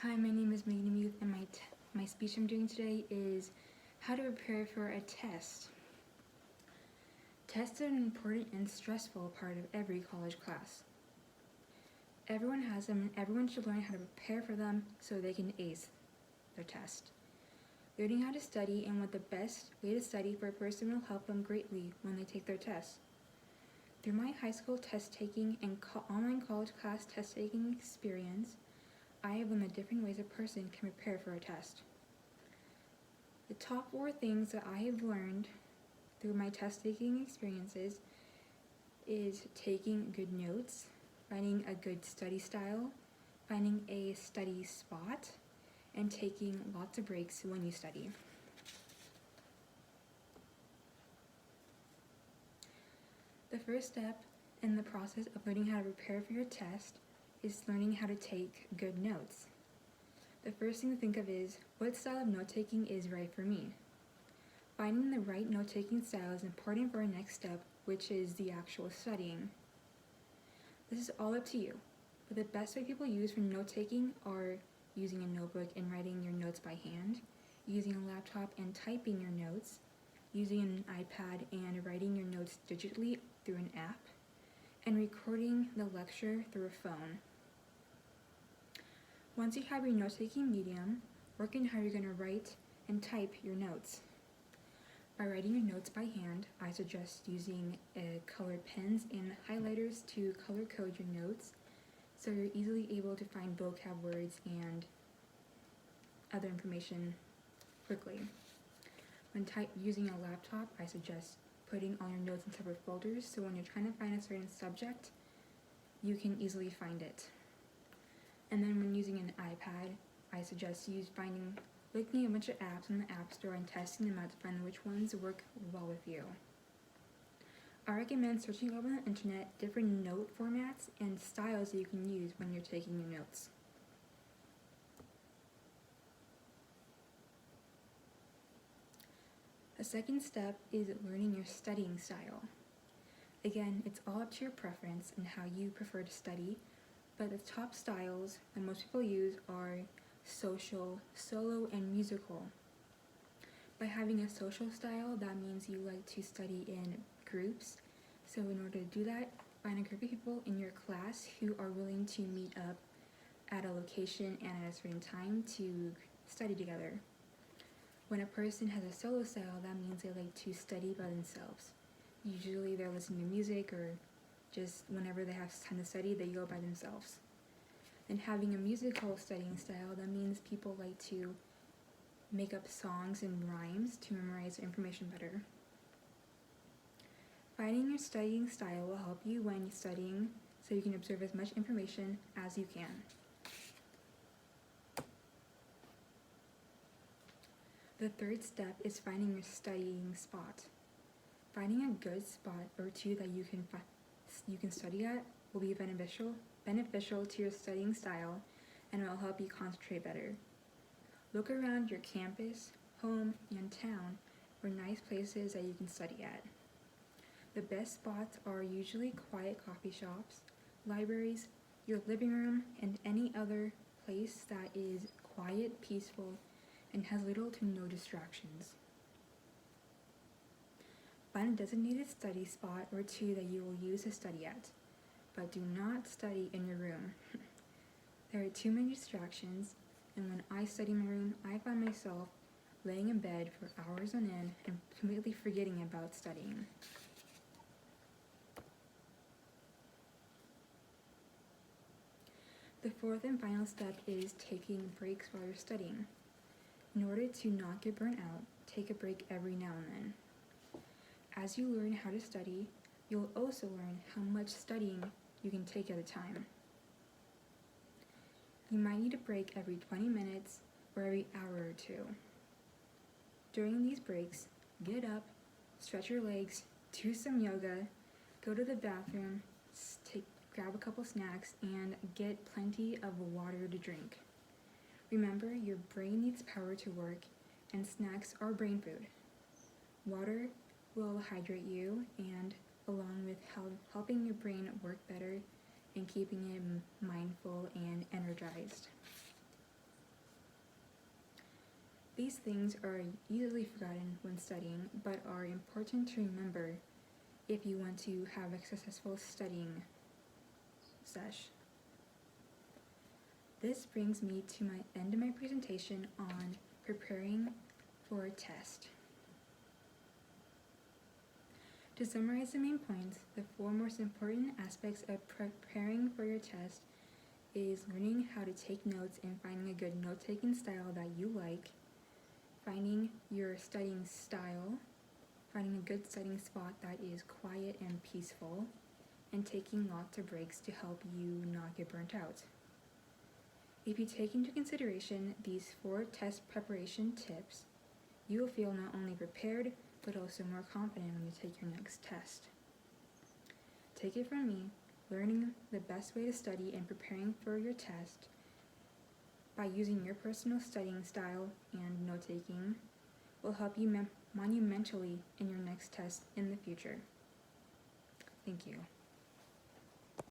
Hi, my name is Megan Muth, and my speech I'm doing today is how to prepare for a test. Tests are an important and stressful part of every college class. Everyone has them, and everyone should learn how to prepare for them so they can ace their test. Learning how to study and what the best way to study for a person will help them greatly when they take their test. Through my high school test taking and online college class test taking experience, I have learned the different ways a person can prepare for a test. The top 4 things that I have learned through my test taking experiences is taking good notes, finding a good study style, finding a study spot, and taking lots of breaks when you study. The first step in the process of learning how to prepare for your test is learning how to take good notes. The first thing to think of is, what style of note-taking is right for me? Finding the right note-taking style is important for our next step, which is the actual studying. This is all up to you, but the best way people use for note-taking are using a notebook and writing your notes by hand, using a laptop and typing your notes, using an iPad and writing your notes digitally through an app, and recording the lecture through a phone. Once you have your note-taking medium, work on how you're going to write and type your notes. By writing your notes by hand, I suggest using colored pens and highlighters to color code your notes so you're easily able to find vocab words and other information quickly. When using a laptop, I suggest putting all your notes in separate folders so when you're trying to find a certain subject, you can easily find it. And then when using an iPad, I suggest looking at a bunch of apps in the App Store and testing them out to find which ones work well with you. I recommend searching over on the internet different note formats and styles that you can use when you're taking your notes. The second step is learning your studying style. Again, it's all up to your preference and how you prefer to study, but the top styles that most people use are social, solo, and musical. By having a social style, that means you like to study in groups. So in order to do that, find a group of people in your class who are willing to meet up at a location and at a certain time to study together. When a person has a solo style, that means they like to study by themselves. Usually they're listening to music or just whenever they have time to study, they go by themselves. And having a musical studying style, that means people like to make up songs and rhymes to memorize information better. Finding your studying style will help you when studying so you can absorb as much information as you can. The third step is finding your studying spot. Finding a good spot or two that you can study at will be beneficial to your studying style and will help you concentrate better. Look around your campus, home, and town for nice places that you can study at. The best spots are usually quiet coffee shops, libraries, your living room, and any other place that is quiet, peaceful, and has little to no distractions. Find a designated study spot or two that you will use to study at, but do not study in your room. There are too many distractions, and when I study in my room, I find myself laying in bed for hours on end and completely forgetting about studying. The fourth and final step is taking breaks while you're studying. In order to not get burnt out, take a break every now and then. As you learn how to study, you'll also learn how much studying you can take at a time. You might need a break every 20 minutes or every hour or two. During these breaks, get up, stretch your legs, do some yoga, go to the bathroom, grab a couple snacks, and get plenty of water to drink. Remember, your brain needs power to work, and snacks are brain food. Water will hydrate you, and along with helping your brain work better and keeping it mindful and energized. These things are easily forgotten when studying, but are important to remember if you want to have a successful studying sesh. This brings me to my end of my presentation on preparing for a test. To summarize the main points, the 4 most important aspects of preparing for your test is learning how to take notes and finding a good note-taking style that you like, finding your studying style, finding a good studying spot that is quiet and peaceful, and taking lots of breaks to help you not get burnt out. If you take into consideration these 4 test preparation tips, you will feel not only prepared, but also more confident when you take your next test. Take it from me, learning the best way to study and preparing for your test by using your personal studying style and note-taking will help you monumentally in your next test in the future. Thank you.